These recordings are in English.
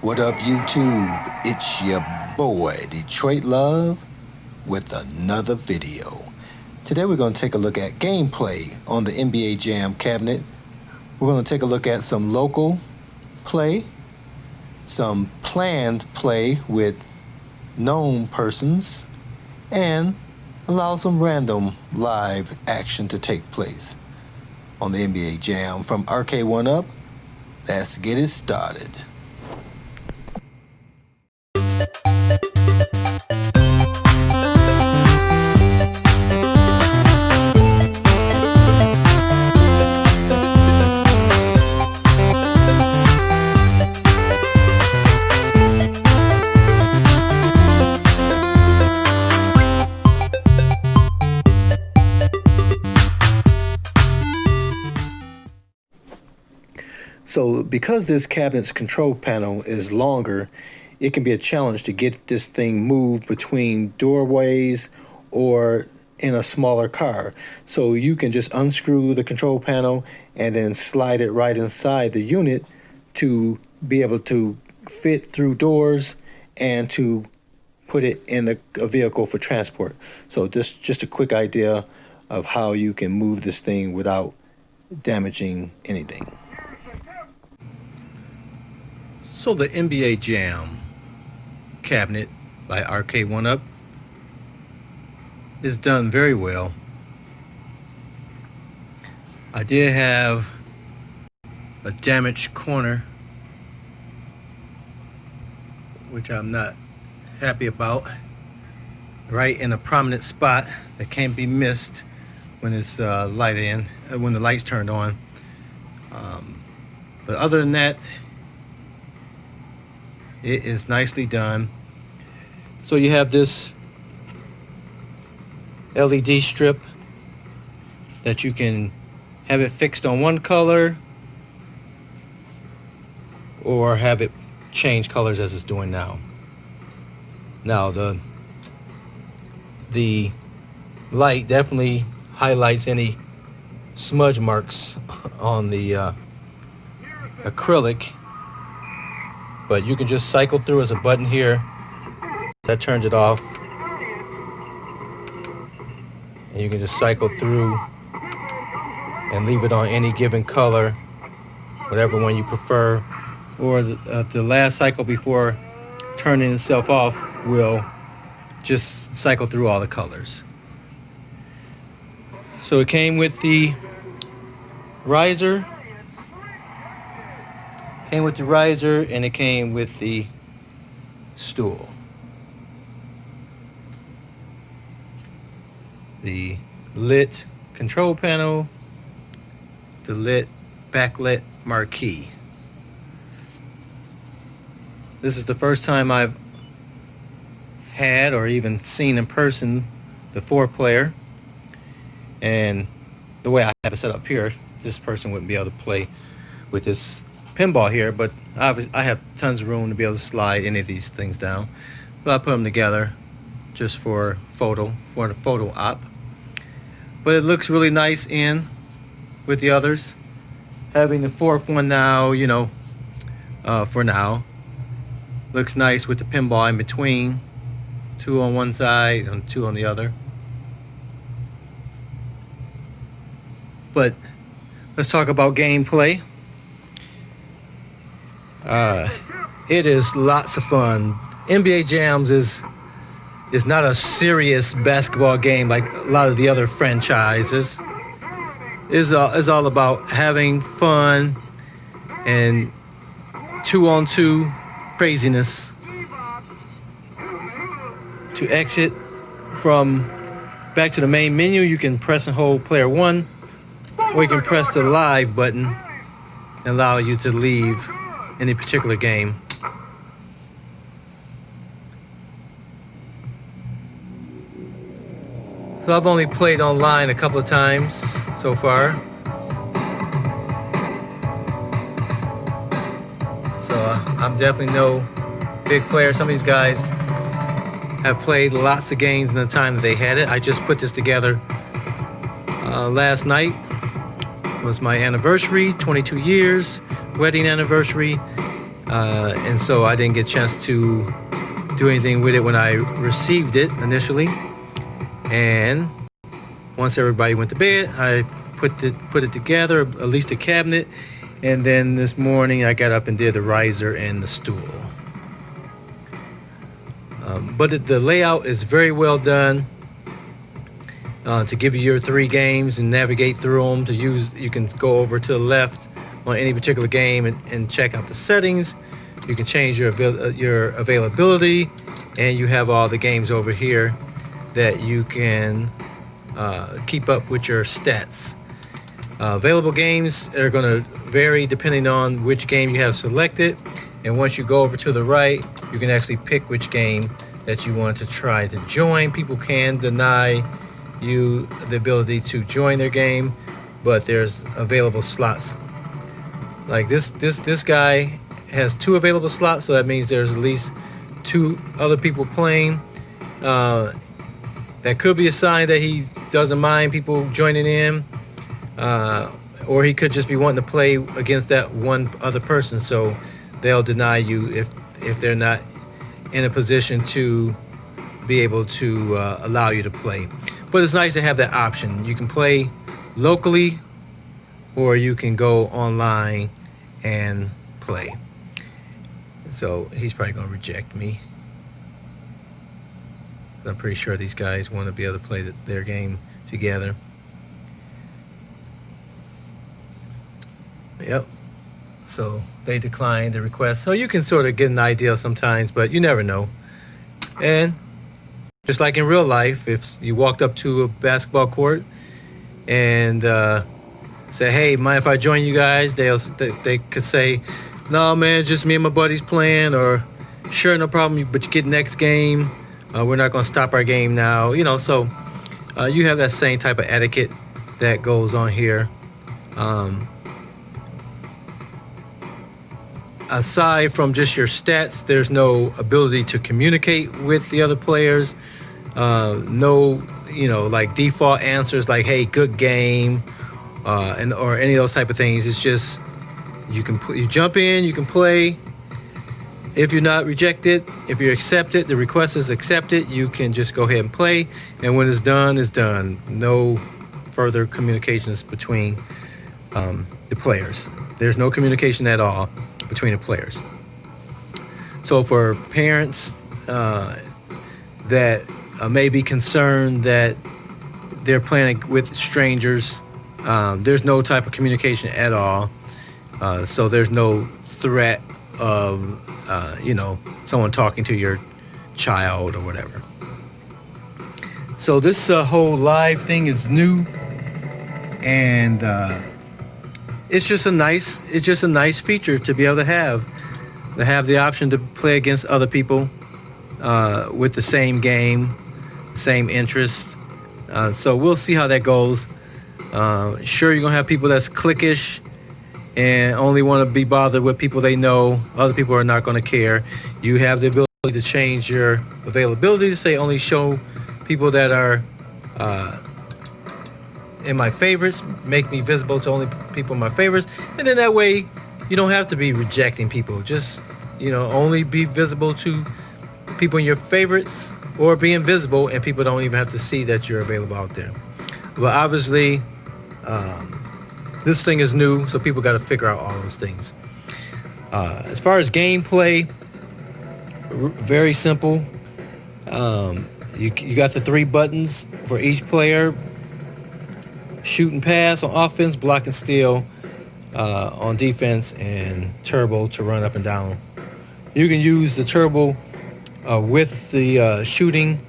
What up, YouTube? It's your boy, Detroit Love, with another video. Today we're going to take a look at gameplay on the NBA Jam Cabinet. We're going to take a look at some local play, some planned play with known persons, and allow some random live action to take place on the NBA Jam. From Arcade1UP, let's get it started. So because this cabinet's control panel is longer, it can be a challenge to get this thing moved between doorways or in a smaller car. So you can just unscrew the control panel and then slide it right inside the unit to be able to fit through doors and to put it in a vehicle for transport. So this just a quick idea of how you can move this thing without damaging anything. So the NBA Jam Cabinet by Arcade1UP is done very well. I did have a damaged corner, which I'm not happy about, right in a prominent spot that can't be missed when it's when the lights turned on. But other than that, it is nicely done. So you have this LED strip that you can have it fixed on one color or have it change colors as it's doing now. Now the light definitely highlights any smudge marks on the acrylic, but you can just cycle through as a button here that turns it off, and you can just cycle through and leave it on any given color, whatever one you prefer, or the last cycle before turning itself off will just cycle through all the colors. So it came with the riser, and it came with the stool. The lit control panel, the lit backlit marquee. This is the first time I've had or even seen in person the 4-player, and the way I have it set up here, this person wouldn't be able to play with this pinball here, but obviously I have tons of room to be able to slide any of these things down. But I put them together just for the photo op. But it looks really nice in with the others. Having the 4th one now, for now, looks nice with the pinball in between, 2 on one side and 2 on the other. But let's talk about gameplay. It is lots of fun. NBA Jams is not a serious basketball game like a lot of the other franchises. It's all about having fun and 2-on-2 craziness. To exit from back to the main menu, you can press and hold player 1, or you can press the live button and allow you to leave any particular game. So I've only played online a couple of times so far. So I'm definitely no big player. Some of these guys have played lots of games in the time that they had it. I just put this together last night. It was my anniversary, 22 years, wedding anniversary. and so I didn't get a chance to do anything with it when I received it initially. And once everybody went to bed, I put it together, at least the cabinet, and then this morning I got up and did the riser and the stool. But the layout is very well done. To give you your 3 games and navigate through them. You can go over to the left on any particular game and check out the settings. You can change your availability, and you have all the games over here that you can keep up with your stats. Available games are going to vary depending on which game you have selected, and once you go over to the right, you can actually pick which game that you want to try to join. People can deny you the ability to join their game, but there's available slots. Like this guy has 2 available slots, so that means there's at least 2 other people playing. That could be a sign that he doesn't mind people joining in, or he could just be wanting to play against that one other person, so they'll deny you if they're not in a position to be able to allow you to play. But it's nice to have that option. You can play locally, or you can go online and play. So he's probably going to reject me. I'm pretty sure these guys want to be able to play their game together. Yep. So they declined the request. So you can sort of get an idea sometimes, but you never know. And just like in real life, if you walked up to a basketball court and say, "Hey, mind if I join you guys?" They could say, "No, man, just me and my buddies playing," or "Sure, no problem, but you get next game. We're not going to stop our game now." So you have that same type of etiquette that goes on here. Aside from just your stats, there's no ability to communicate with the other players. No, like default answers like, "Hey, good game," or any of those type of things. It's just you jump in, you can play. If you're not rejected, if you're accepted, the request is accepted, you can just go ahead and play. And when it's done, it's done. No further communications between the players. There's no communication at all between the players. So for parents that may be concerned that they're playing with strangers, there's no type of communication at all. So there's no threat of someone talking to your child or whatever. So this whole live thing is new, and it's just a nice feature to be able to have the option to play against other people with the same game, same interests. So we'll see how that goes. Sure, you're gonna have people that's cliquish and only want to be bothered with people they know. Other people are not going to care. You have the ability to change your availability to say only show people that are in my favorites, make me visible to only people in my favorites, and then that way you don't have to be rejecting people. Just only be visible to people in your favorites, or be invisible and people don't even have to see that you're available out there. But obviously this thing is new, so people got to figure out all those things. As far as gameplay, very simple. You got the 3 buttons for each player: shoot and pass on offense, block and steal on defense, and turbo to run up and down. You can use the turbo with the shooting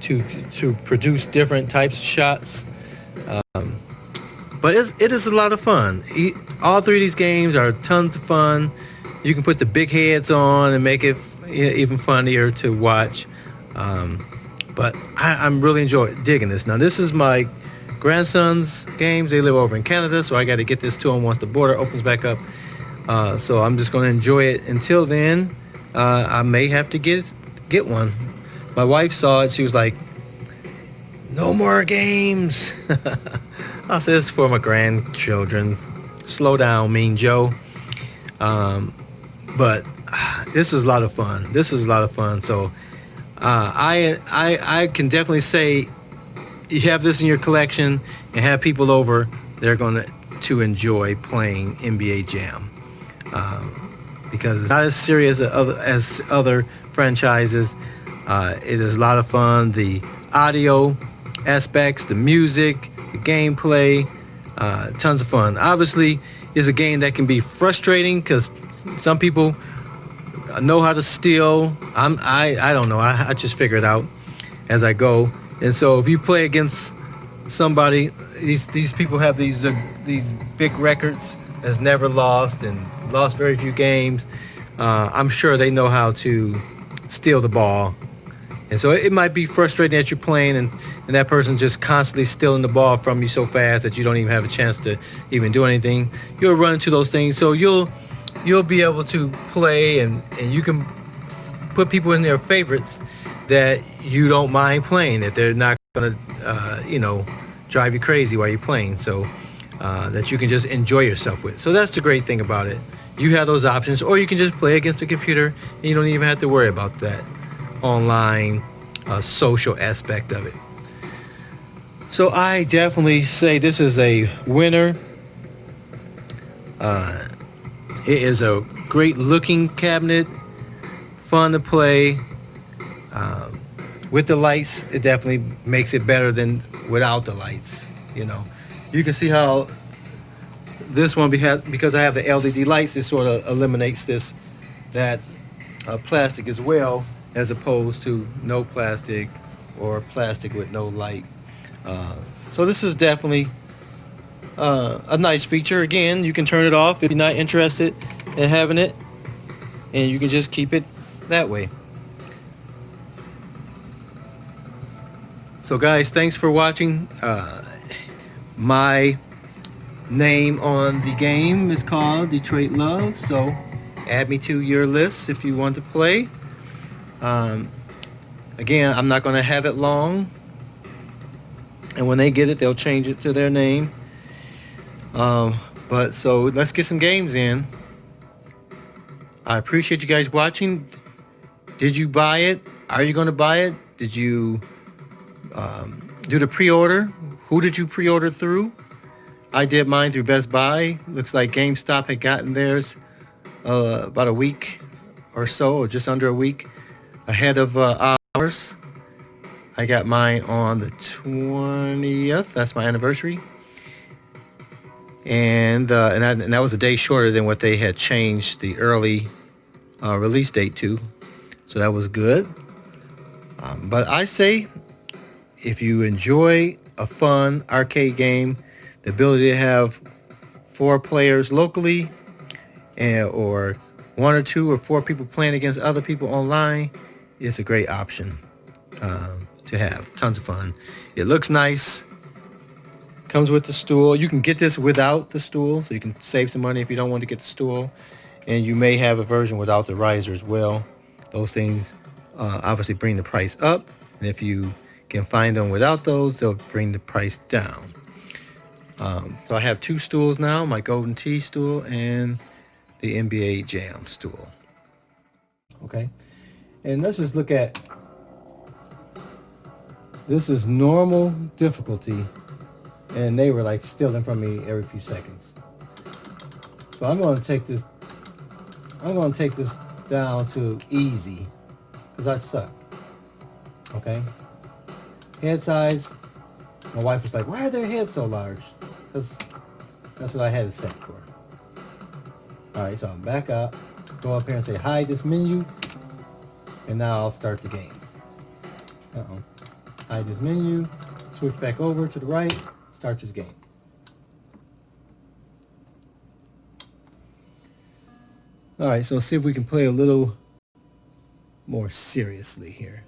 to produce different types of shots. But it is a lot of fun. All 3 of these games are tons of fun. You can put the big heads on and make it even funnier to watch. But I'm really digging this. Now, this is my grandson's games. They live over in Canada, so I got to get this to them once the border opens back up. So I'm just going to enjoy it. Until then, I may have to get one. My wife saw it. She was like, "No more games." I said, "It's for my grandchildren. Slow down, Mean Joe." But this is a lot of fun. This is a lot of fun. So I can definitely say you have this in your collection and have people over, they're going to enjoy playing NBA Jam, because it's not as serious as other franchises. It is a lot of fun. The audio aspects, the music, the gameplay, tons of fun. Obviously, it's a game that can be frustrating because some people know how to steal. I don't know. I just figure it out as I go. And so if you play against somebody, these people have these big records that's never lost and lost very few games. I'm sure they know how to steal the ball. And so it might be frustrating that you're playing and that person's just constantly stealing the ball from you so fast that you don't even have a chance to even do anything. You'll run into those things. So you'll be able to play and you can put people in their favorites that you don't mind playing, that they're not going to, drive you crazy while you're playing. So that you can just enjoy yourself with. So that's the great thing about it. You have those options, or you can just play against the computer and you don't even have to worry about that online social aspect of it. So I definitely say this is a winner. It is a great looking cabinet, fun to play. With the lights, it definitely makes it better than without the lights. You can see how this one, because I have the LED lights, it sort of eliminates that plastic as well, as opposed to no plastic or plastic with no light. So this is definitely a nice feature. Again, you can turn it off if you're not interested in having it, and you can just keep it that way. So guys, thanks for watching. My name on the game is called Detroit Love, so add me to your list if you want to play. Again, I'm not going to have it long, and when they get it, they'll change it to their name. But so let's get some games in. I appreciate you guys watching. Did you buy it? Are you going to buy it? Did you do the pre-order? Who did you pre-order through? I did mine through Best Buy. Looks like GameStop had gotten theirs about a week or so, or just under a week ahead of ours. I got mine on the 20th. That's my anniversary. And that was a day shorter than what they had changed the early release date to. So that was good. But I say, if you enjoy a fun arcade game, the ability to have 4 players locally, or 1 or 2 or 4 people playing against other people online, is a great option to have. Tons of fun. It looks nice. Comes with the stool. You can get this without the stool, so you can save some money if you don't want to get the stool. And you may have a version without the riser as well. Those things obviously bring the price up. And if you can find them without those, they'll bring the price down. So I have 2 stools now, my Golden Tee stool and the NBA Jam stool. Okay, and let's just look at, this is normal difficulty, and they were like stealing from me every few seconds. So I'm going to take this down to easy, because I suck. Okay, head size, my wife was like, why are their heads so large? Because that's what I had it set for. Alright, so I'm back up, go up here and say hide this menu, and now I'll start the game. Hide this menu, switch back over to the right, start this game. Alright, so let's see if we can play a little more seriously here.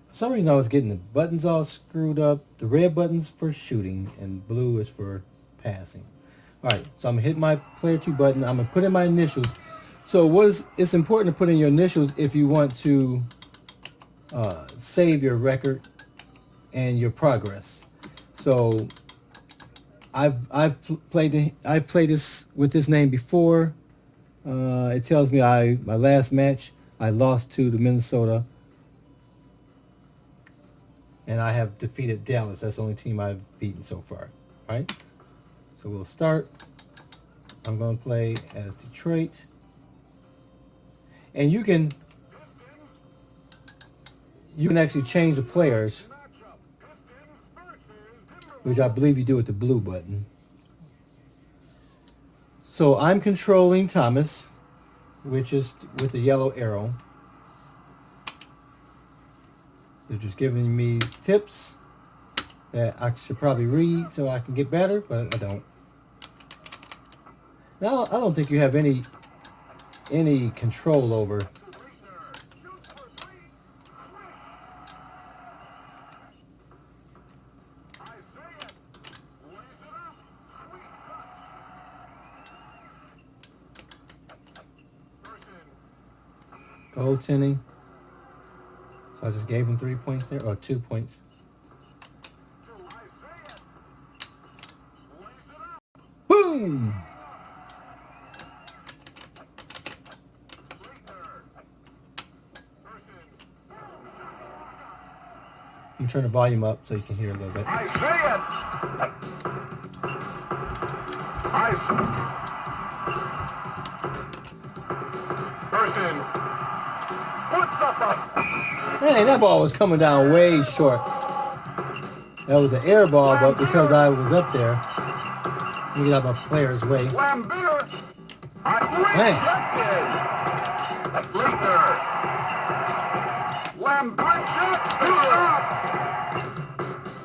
For some reason I was getting the buttons all screwed up. The red button's for shooting and blue is for passing. Alright, so I'm going to hit my player 2 button. I'm going to put in my initials. So it's important to put in your initials if you want to save your record and your progress. So I've played this with this name before. It tells me my last match I lost to the Minnesota, and I have defeated Dallas. That's the only team I've beaten so far. All right, so we'll start. I'm going to play as Detroit, and you can actually change the players, which I believe you do with the blue button. So I'm controlling Thomas, which is with the yellow arrow. They're just giving me tips that I should probably read so I can get better, but I don't. Now I don't think you have any control over. Goaltending. So I just gave him 3 points there, or 2 points. Boom! I'm turning the volume up so you can hear a little bit. I say it! Person. What the fuck? Hey, that ball was coming down way short. That was an air ball, but because I was up there, let me get out my player's way. Lambeer. I rejected. Later. Lambeer.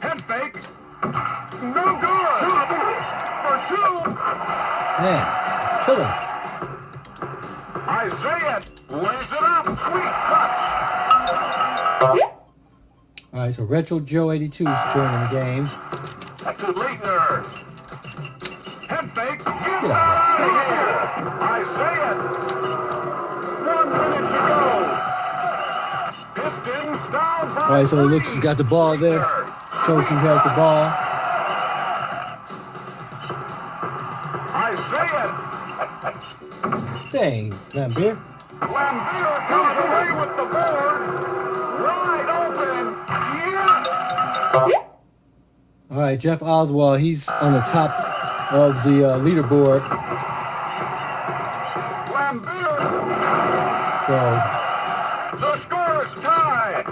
Head fake. No good. For two. Man, kill us. Isaiah lays it up. Sweet touch. All right, so Retro Joe 82 is joining the game. To Leitner. Head fake. Get Get out out of here. Isaiah. 1 minute to go. Pistons down by All right, so it looks he's got the ball there. Shows who has the ball. Isaiah. Dang, Lambeer. Lambeer comes away with the board. Wide open. Yeah. All right, Jeff Oswald, he's on the top of the leaderboard. Lambeer. So, The score is tied.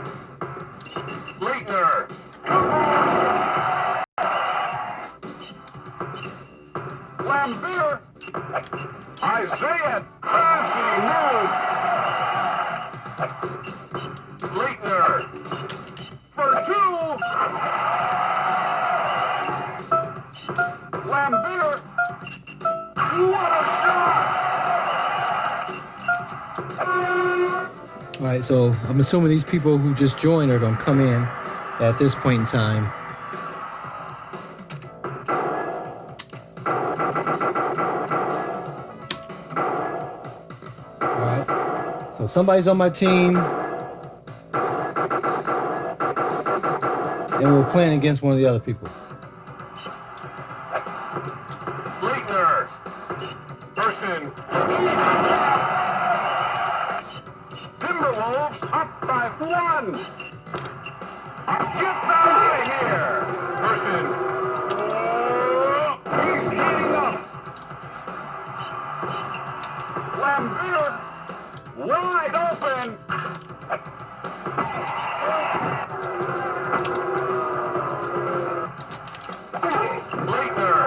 Leitner. Lambeer. Isaiah. Fancy move. Leitner. For two. Lambeer. What a shot. all right, so I'm assuming these people who just joined are going to come in at this point in time. All right, so somebody's on my team, and we're playing against one of the other people. Leitner. Person. Timberwolves up by 1. Get out of here. Person. He's heating up. Lambeer. Wide open. Leitner.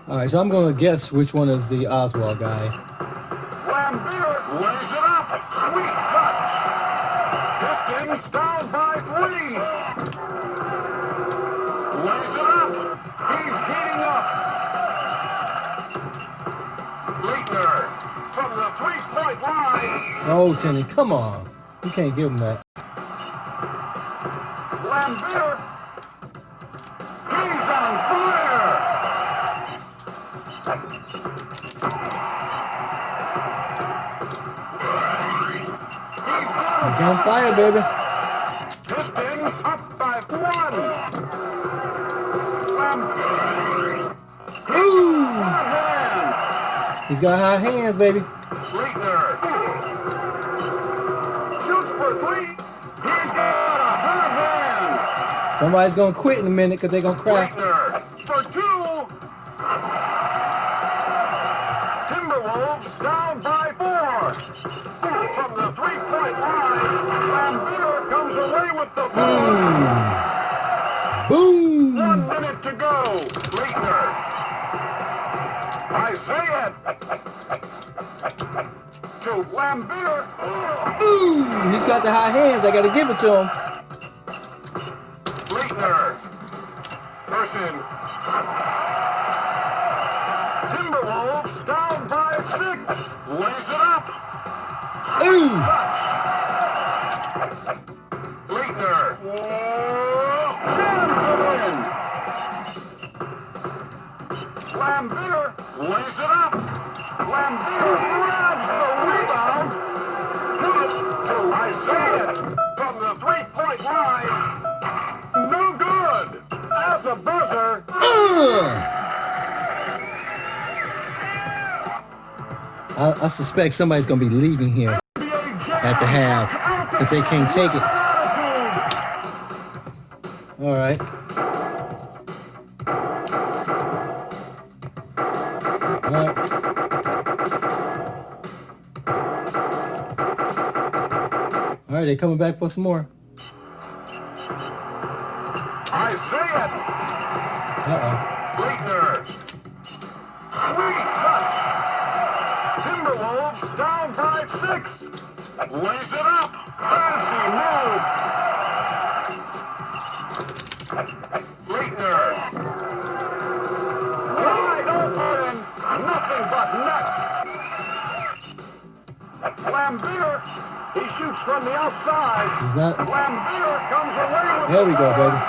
All right, so I'm going to guess which one is the Oswald guy. Lambeer lays it up. Sweet touch. Pistons down by 3. Lays it up. He's heating up. Leitner from the 3-point line. Oh, Tenny, come on. You can't give him that. Lambeer. He's on fire. He's on fire, baby. Pistons up by 1. hot hand. He's got high hands, baby. Leitner shoots for three. He's got a hot hand. Somebody's gonna quit in a minute because they're gonna cry. Leitner for two. Timberwolves down by 4. From the three-point line, Lambeer comes away with the ball. Boom! 1 minute to go. Leitner. Isaiah to Lambeer. Ooh! He's got the high hands. I gotta give it to him. Leitner. Person. Timberwolves down by 6. Lays it up. Ooh! Leitner. Jams it in. Lambeer lays it up. Lambeer grabs the rebound. To Isaiah from the three-point line. No good. At the buzzer. I suspect somebody's gonna be leaving here at the half because they can't take it. All right. All right. All right, they coming back for some more. Isaiah. Uh-oh. Leitner. Sweet touch. Timberwolves down by 6. Lays it up. Fancy move. Leitner. Wide open. Nothing but net. Lambeer. He shoots from the outside. He's not. Lambeer comes away with There we the go, ball. baby.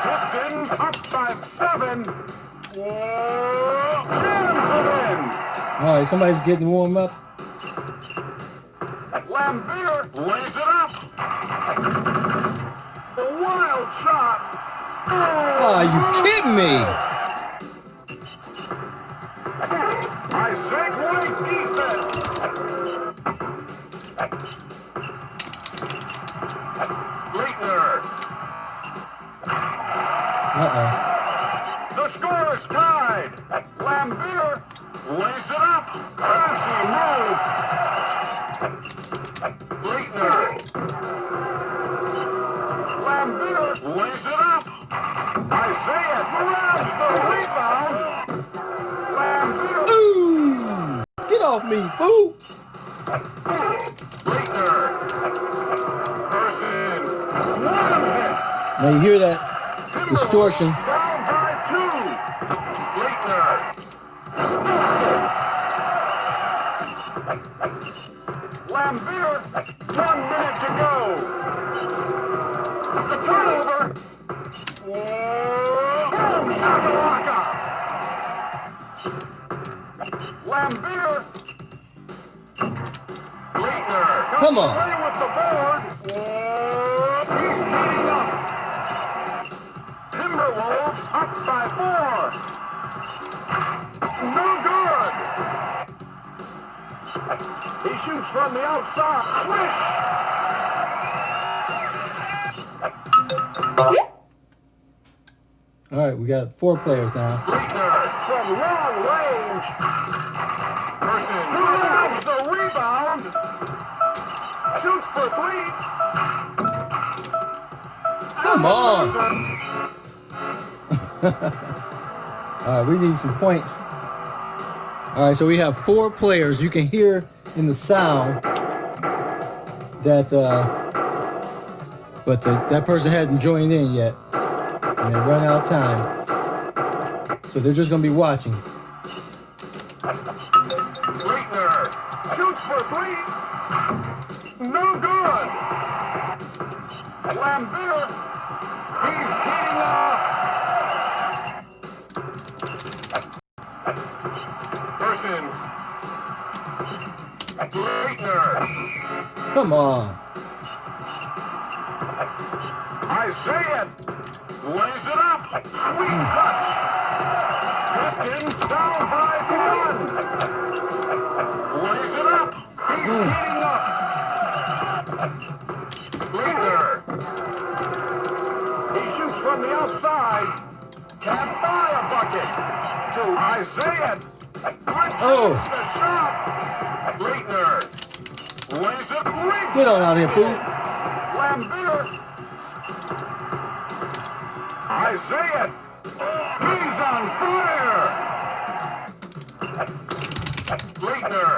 Pistons up by 7. Jams it in. All right, somebody's getting warmed up. Lambeer lays it up. A wild shot. Oh, are you kidding me? Isaac White defense. Leitner. Uh-oh. The score is tied. Lambeer lays it up. Fancy move. Leitner. Lambeer lays it up. Isaiah grabs the rebound. Lambeer. Ooh! Get off me, fool! Leitner. Person. One hit. Now you hear that distortion. Down by 2. Leitner. Lambeer. 1 minute to go. The turnover. Boom! Shakalaka. Lambeer. Leitner. Come on. Away with the board. He's heating up. Timberwolves up by 4. No good. He shoots from the outside. Swish. All right, we got 4 players now. Leitner from long range. Person grabs the rebound. Shoots for 3. Come on. All right, we need some points. All right, so we have 4 players. You can hear in the sound that, that person hadn't joined in yet, and they run out of time. So they're just gonna be watching. Leitner shoots for 3. No good. Lambeer. He's heating up. Person. Leitner. Come on. Isaiah lays it up. Sweet touch. Pistons down by one. Lays it up. He's heating up. Leader. He shoots from the outside. Can't buy a bucket. To Isaiah. Oh. The shot. Leitner. Lays it. Get on out here, fool. Lambeer. Isaiah. He's on fire. Leitner.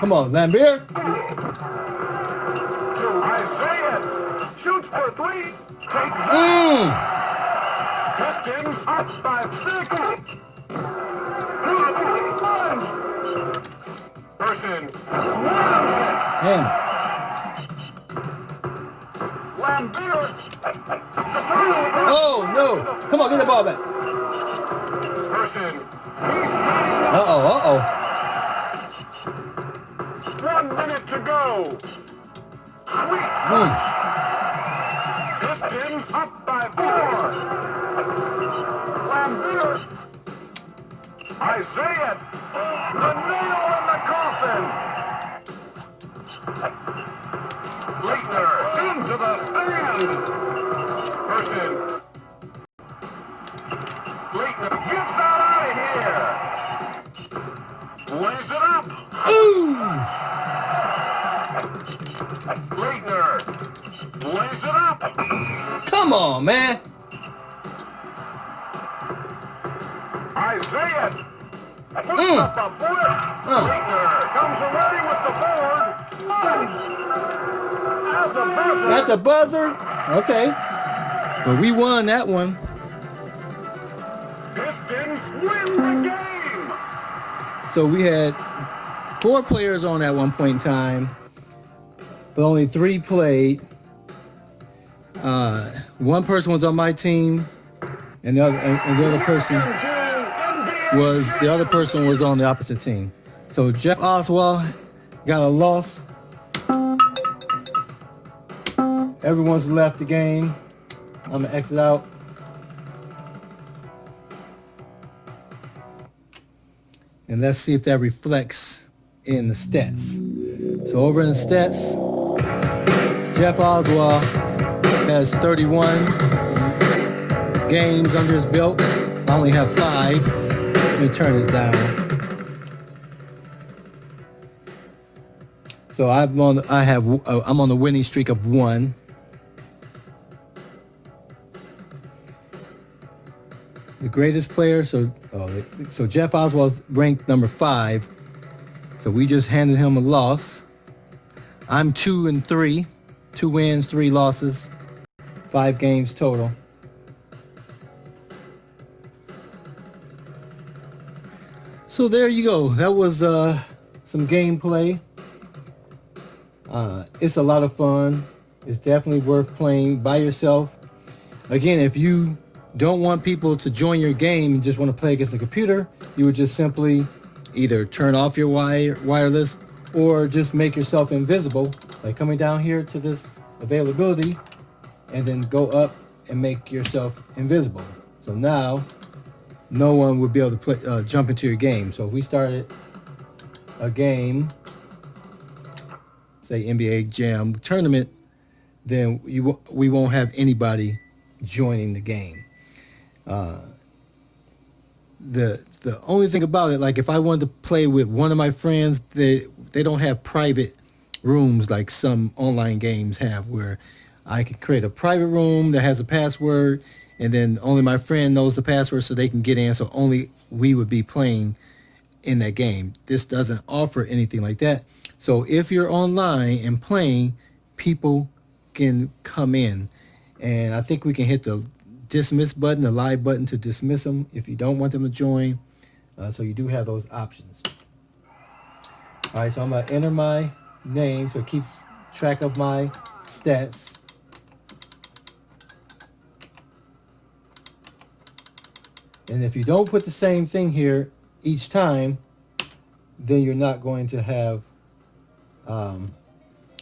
Come on, Lambeer. To Isaiah. Shoots for three. Takes it. Pistons up by 6. To the punch. Person. Damn. Lambeer. Oh, no. Come on, get the ball back. Person. Uh-oh, uh-oh. 1 minute to go. Sweet. Pistons up by 4. Lambeer. Isaiah. The nail in the coffin. Leitner into the stand. Person. Leitner gets out of here. Lays it up. Ooh. Leitner lays it up. Come on, man. Isaiah puts up a board. Leitner comes away with the board. As a buzzer. That's a buzzer? Okay. But we won that one. Pistons win the game. So we had 4 players on at one point in time, but only 3 played. One person was on my team, and the other person was on the opposite team. So Jeff Oswald got a loss. Everyone's left the game. I'm gonna exit out. And let's see if that reflects in the stats. So over in the stats, Jeff Oswald has 31 games under his belt. I only have 5. Let me turn this down. So I'm on the winning streak of 1. The greatest player, so Jeff Oswald's ranked number 5. So we just handed him a loss. I'm 2-3, 2 wins, 3 losses, 5 games total. So there you go. That was some gameplay. It's a lot of fun. It's definitely worth playing by yourself. Again, if you don't want people to join your game and just want to play against the computer, you would just simply either turn off your wireless or just make yourself invisible by coming down here to this availability and then go up and make yourself invisible. So now no one would be able to play, jump into your game. So if we started a game, say NBA Jam Tournament, then we won't have anybody joining the game. The only thing about it, like if I wanted to play with one of my friends, they don't have private rooms like some online games have, where I could create a private room that has a password, and then only my friend knows the password so they can get in, so only we would be playing in that game. This doesn't offer anything like that. So if you're online and playing, people can come in, and I think we can hit the dismiss button, the live button, to dismiss them if you don't want them to join. So you do have those options. All right, so I'm gonna enter my name so it keeps track of my stats. And if you don't put the same thing here each time, then you're not going to have,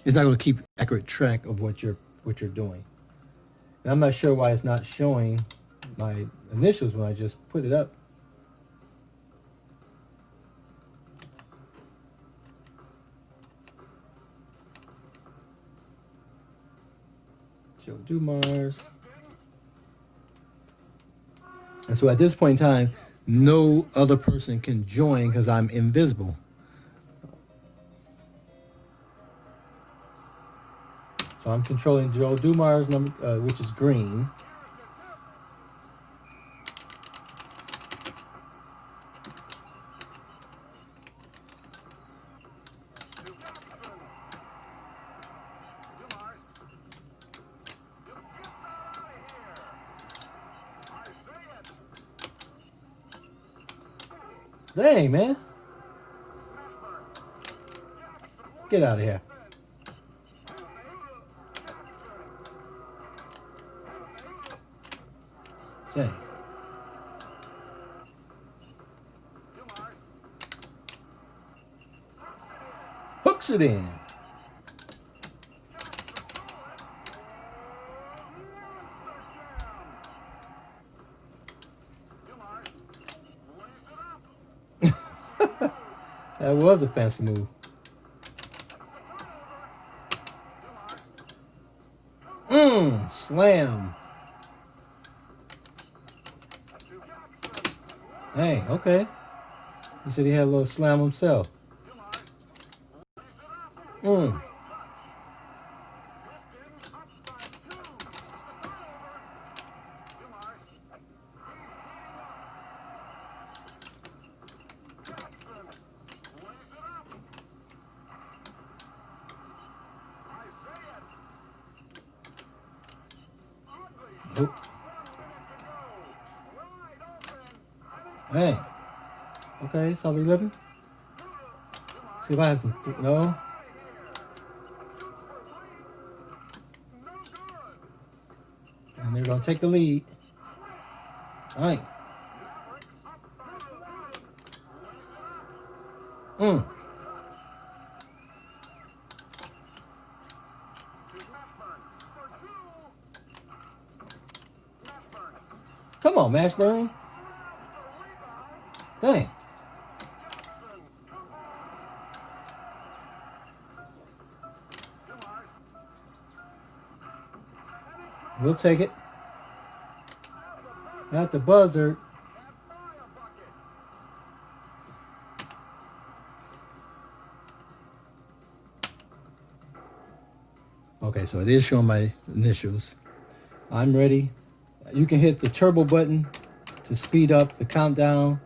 it's not going to keep accurate track of what you're doing. And I'm not sure why it's not showing my initials when I just put it up. Joe Dumars. And so at this point in time, no other person can join because I'm invisible. So I'm controlling Joe Dumars number, which is green. Dang, man. Get out of here. Dang. Hooks it in. That was a fancy move. Slam. Hey, okay. He said he had a little slam himself. Nope. Hey. Okay, solid 11. See if I have some. No. And they're going to take the lead. All right. Come on, Mashburn. Dang. We'll take it. At the buzzer. Okay, so it is showing my initials. I'm ready. You can hit the turbo button to speed up the countdown.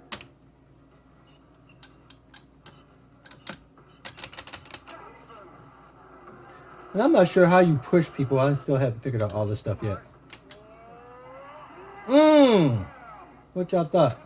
And I'm not sure how you push people. I still haven't figured out all this stuff yet. What y'all thought?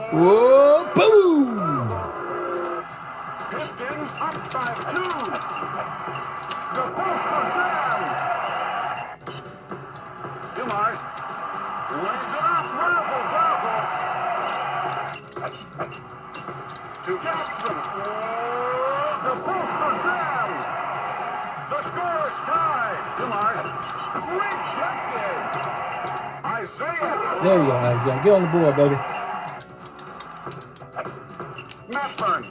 Whoa, boom! Tekken up by 2. The post was down. Dumars lays it up. Razzle dazzle. To Jackson. The post was down. The score is tied. Dumars rejected. Isaiah. There you go, Isaiah. Get on the board, baby. Mashburn.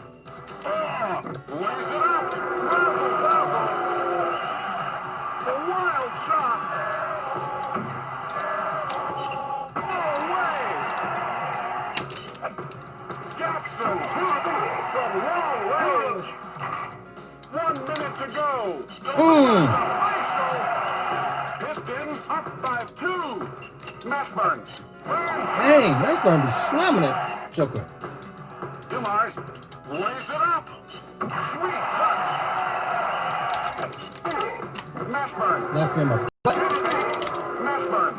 Lays it up. Razzle dazzle. A wild shot. No way. Jackson from long range. 1 minute to go. Pistons up by 2. Mashburn. Dang, that's going to be slamming that joker. Dumars lays it up. Sweet touch. Mashburn. Knock him up. Mashburn.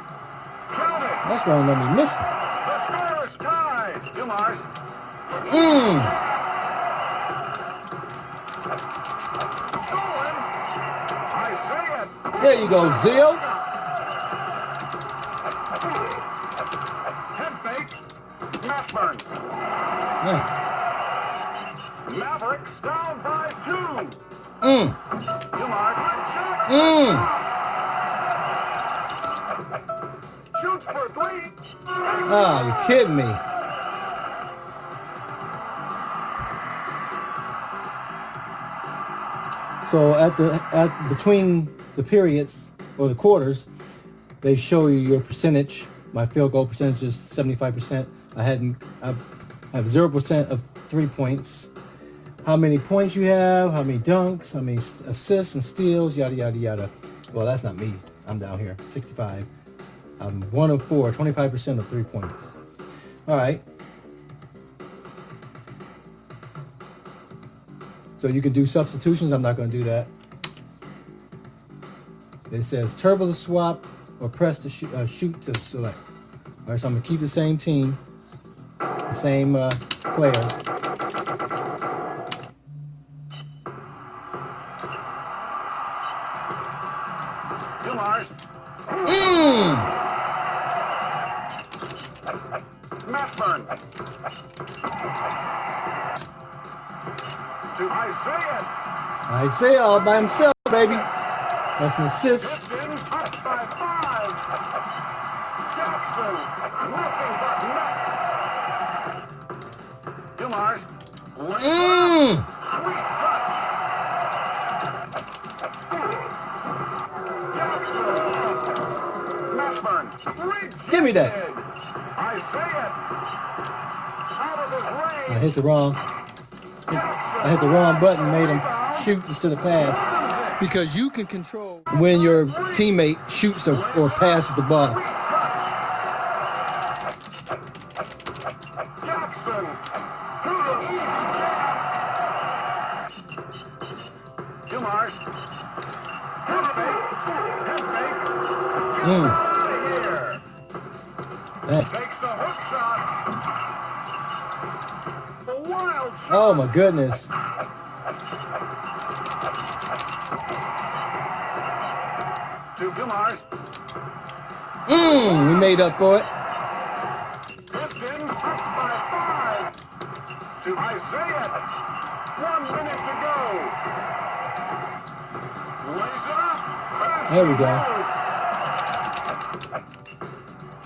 Count it. That's why I don't let me miss it. The score is tied. Dumars. There you go, Zil. Head fake. Mashburn. Yeah. Mavericks down by 2. Dumars. Shoots for 3. Ah, you kidding me? So between the periods or the quarters, they show you your percentage. My field goal percentage is 75%. I have 0% of 3 points. How many points you have, how many dunks, how many assists and steals, yada, yada, yada. Well, that's not me. I'm down here, 65. I'm 1 of 4, 25% of 3 points. All right. So you can do substitutions. I'm not going to do that. It says turbo to swap or press to shoot to select. All right, so I'm going to keep the same team, the same players. Dumars. Mashburn. To Isaiah. Isaiah all by himself, baby. That's an assist. Piston up by 5. Jackson. Nothing but net. Dumars. Sweet touch. Mashburn. Give me that. Isaiah. Out of his range. I hit the wrong button, made him shoot instead of pass. Because you can control when your teammate shoots or passes the ball. Jackson. Dumars. Head fake. Get out of here. Hey. Takes the hook shot. The wild shot. Oh my goodness. To Dumars. We made up for it. Piston up by 5. To Isaiah. 1 minute to go. Lays it up. There we go.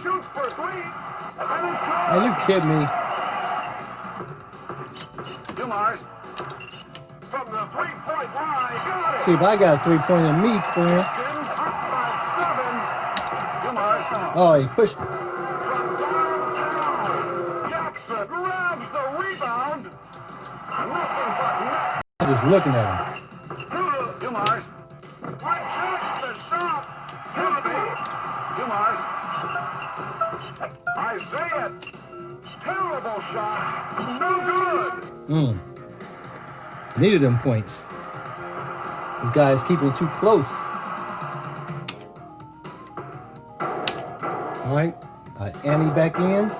Shoots for 3. And it's good. Are you kidding me? Dumars. From the 3-point line. Got it. See, if I got a 3-point in me, friend. Piston up by 7. Dumars. Oh, he pushed me. From downtown. Jackson grabs the rebound. Nothing but net. I'm just looking at him. Dumars. Right back the shot. Healthy. Dumars. Isaiah. Terrible shot. No good. Needed them points. These guys keeping it too close. All right, Annie back in.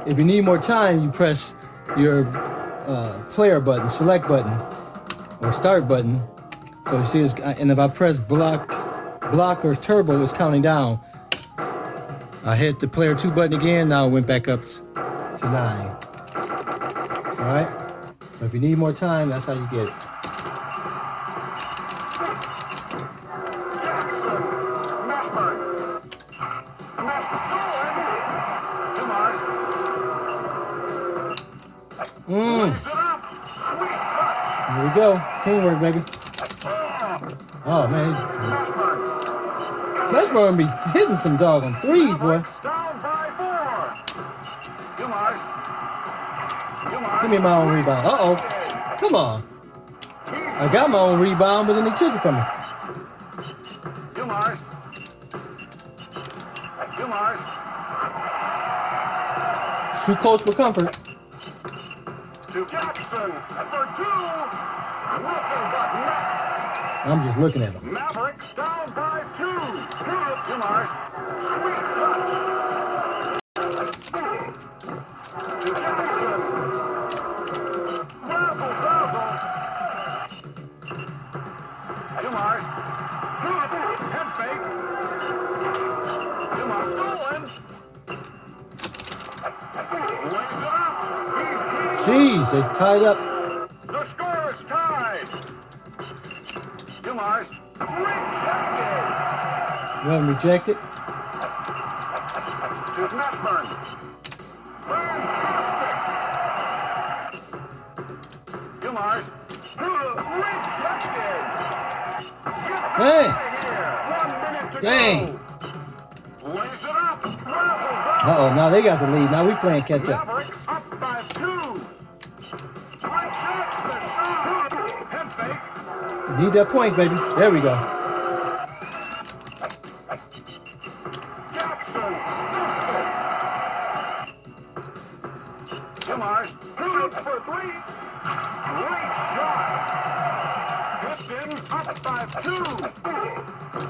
If you need more time, you press your player button, select button, or start button. So you see, and if I press block or turbo, it's counting down. I hit the player 2 button again. Now it went back up to 9. All right. So if you need more time, that's how you get it. Here we go. Teamwork, baby. Oh, man. Mashburn be hitting some doggone threes, boy. Down by 4. Give me my own rebound. Uh-oh. Come on. I got my own rebound, but then they took it from me. Dumars. It's too close for comfort. To Jackson for 2. Nothing but net. I'm just looking at them. Mavericks down by 2. Dumars. Sweet touch. To Jackson. Razzle dazzle. Dumars. Head fake. Dumars going. Lays it up. Jeez, they tied up. The score is tied. Dumars rejected. Well, rejected. To Netburn. Fantastic. Dumars rejected. Hey. 1 minute to Dang. go. Lays it up. Uh-oh, now they got the lead. Now we playing catch up. Mavericks up by 2. Rejects the shot. Head fake. Need that point, baby. There we go. Jackson. Dumars out for 3. Great shot. Houston up by 2.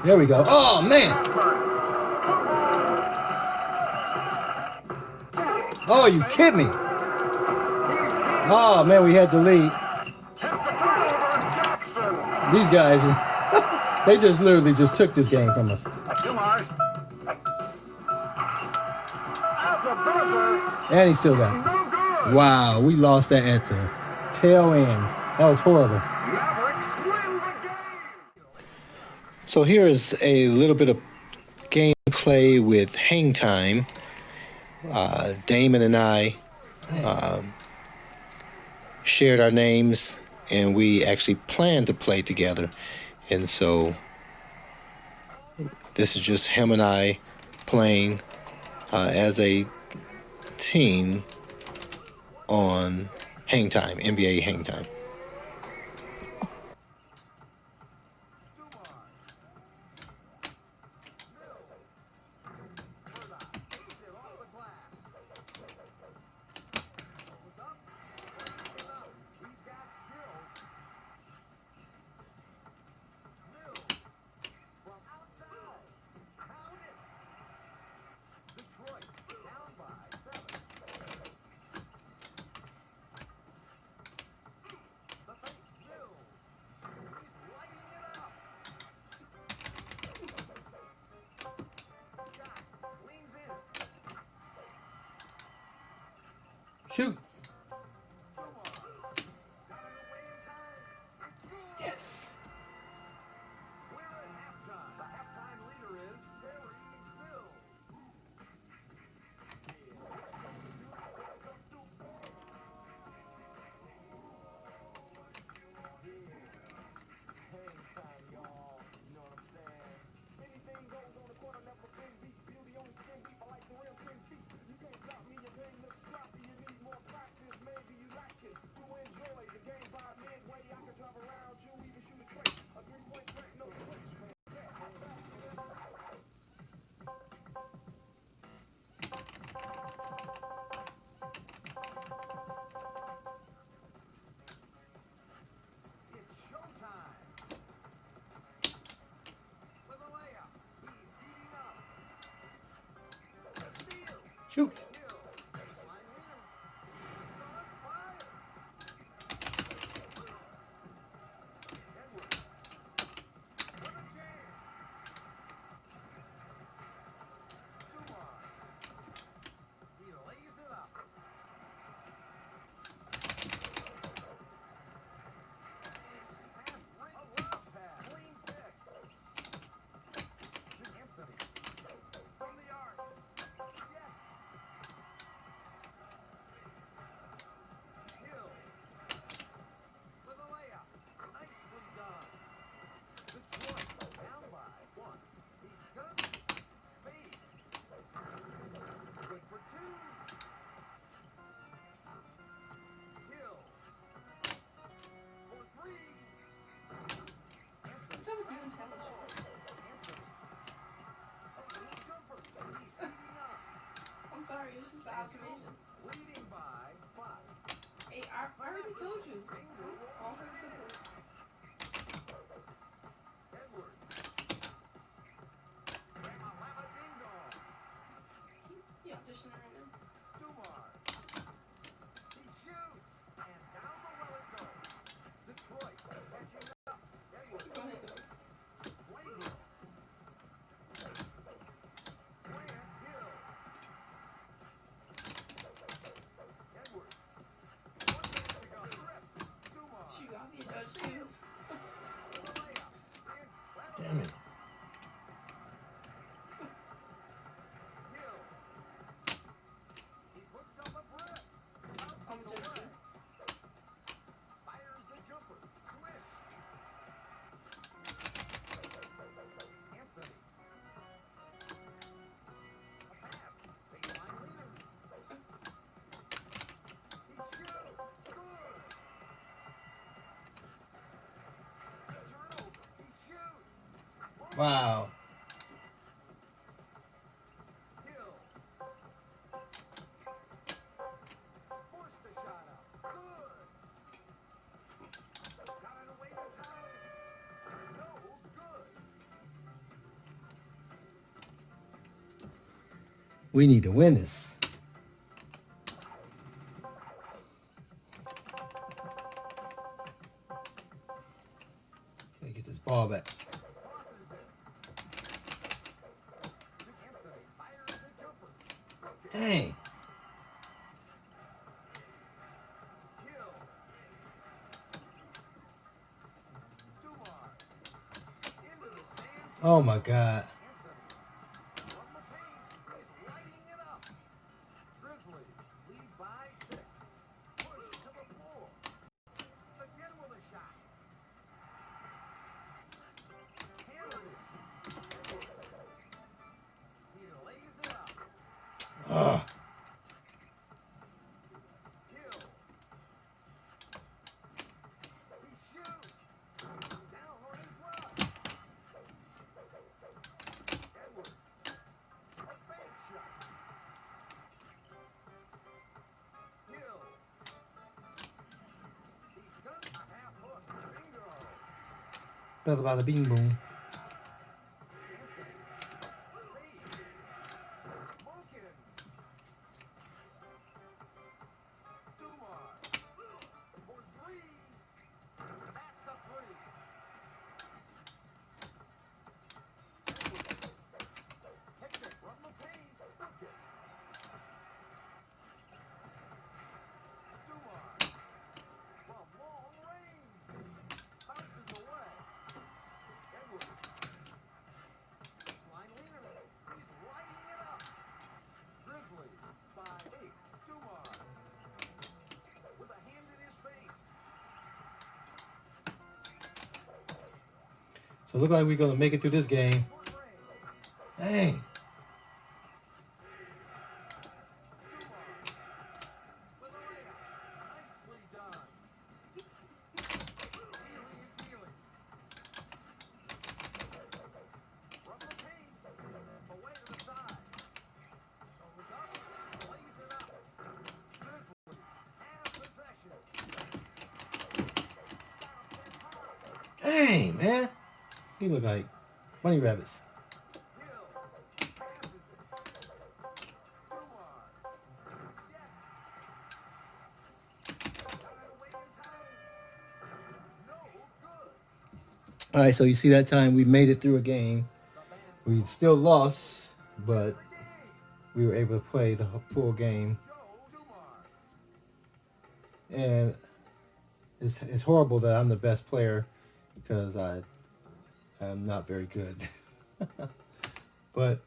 There we go. Oh, man. Oh, you kidding me? Oh, man, we had the lead. These guys, they just literally just took this game from us. Dumars. At the buzzer. And he still got it. No good. Wow, we lost that at the tail end. That was horrible. Mavericks win the game. So here is a little bit of gameplay with Hang Time. Damon and I shared our names, and we actually planned to play together. And so this is just him and I playing as a team on Hang Time, NBA Hang Time. Shoot. Yes. Shoot. What's up with you and talent shows? I'm sorry, it was just an observation. Hey, I already told you. All for the simple. He auditioning right now. Go ahead, go. Damn it. I'm a judge too. Wow. We need to win this. Gotta get this ball back. Dang. Oh my God. Ugh. Bada bada bing boom. So it look like we're gonna make it through this game. Dang. Dang, man. He look like bunny rabbits. All right, so you see that time we made it through a game. We still lost, but we were able to play the full game. And it's horrible that I'm the best player because I'm not very good. But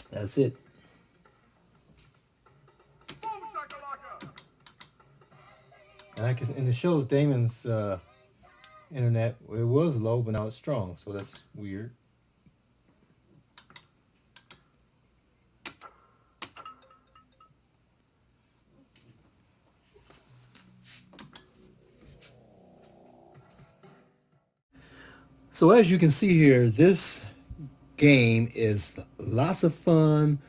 that's it. And it shows Damon's internet. It was low, but now it's strong, so that's weird. So as you can see here, this game is lots of fun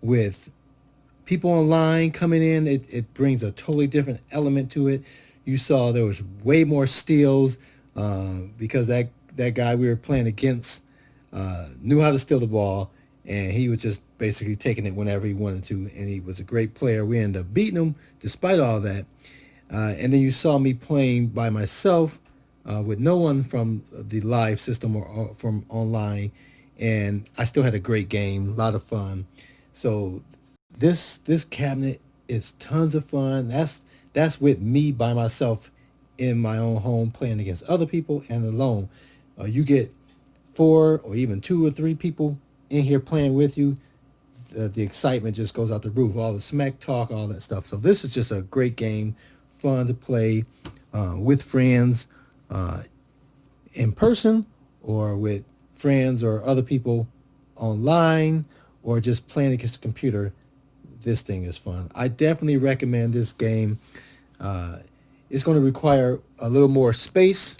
with people online coming in. It brings a totally different element to it. You saw there was way more steals because that guy we were playing against knew how to steal the ball, and he was just basically taking it whenever he wanted to, and he was a great player. We ended up beating him despite all that. And then you saw me playing by myself with no one from the live system or from online, and I still had a great game, a lot of fun. So this cabinet is tons of fun. That's with me by myself in my own home playing against other people and alone. You get 4 or even 2 or 3 people in here playing with you, the excitement just goes out the roof. All the smack talk, all that stuff. So this is just a great game, fun to play with friends in person, or with friends or other people online, or just playing against the computer. This thing is fun. I definitely recommend this game. It's going to require a little more space.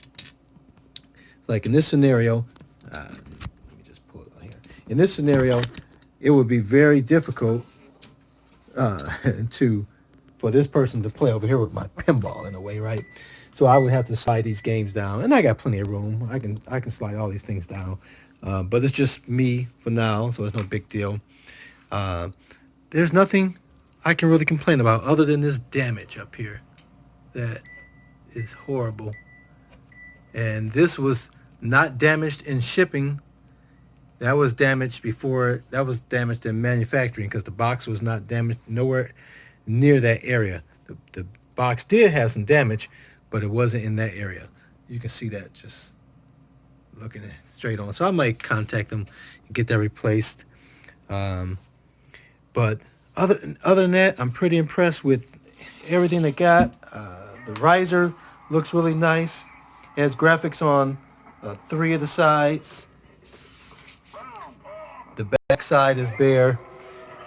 Like in this scenario, let me just pull it out here. In this scenario, it would be very difficult for this person to play over here with my pinball in a way, right? So I would have to slide these games down, and I got plenty of room. I can slide all these things down, but it's just me for now, so it's no big deal. There's nothing I can really complain about other than this damage up here. That is horrible. And this was not damaged in shipping. That was damaged before. That was damaged in manufacturing, because the box was not damaged nowhere near that area. The box did have some damage, but it wasn't in that area. You can see that just looking at straight on. So I might contact them and get that replaced. But other than that, I'm pretty impressed with everything they got. The riser looks really nice. It has graphics on 3 of the sides. The back side is bare.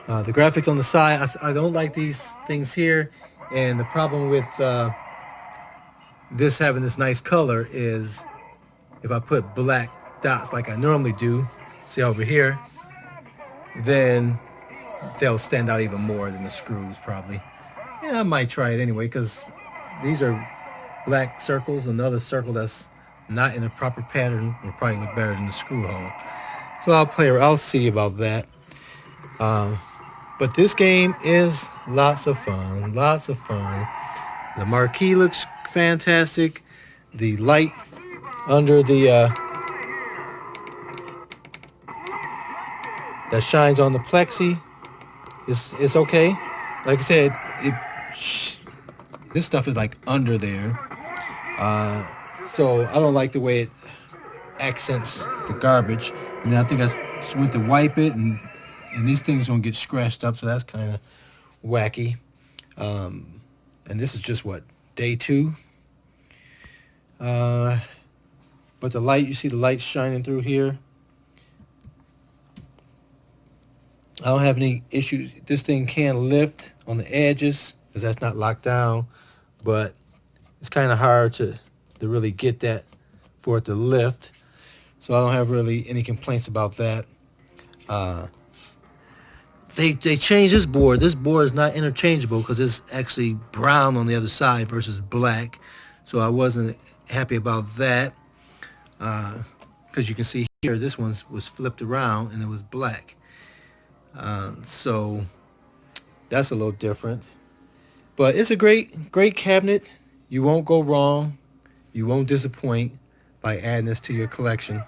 The graphics on the side, I don't like these things here. And the problem with this having this nice color is if I put black dots like I normally do, see over here, then they'll stand out even more than the screws probably. Yeah, I might try it anyway, because these are black circles. Another circle that's not in the proper pattern will probably look better than the screw hole. So I'll see about that. But this game is lots of fun. The marquee looks fantastic. The light under the that shines on the plexi is okay. Like I said, this stuff is like under there. So I don't like the way it accents the garbage. And I think I just went to wipe it, and these things don't get scratched up, so that's kind of wacky. And this is just what, day 2. But the light, you see the light shining through here. I don't have any issues. This thing can lift on the edges because that's not locked down, but it's kind of hard to really get that for it to lift. So I don't have really any complaints about that. They changed this board. This board is not interchangeable because it's actually brown on the other side versus black. So I wasn't happy about that, because you can see here this one was flipped around and it was black. So that's a little different. But it's a great cabinet. You won't go wrong. You won't disappoint by adding this to your collection.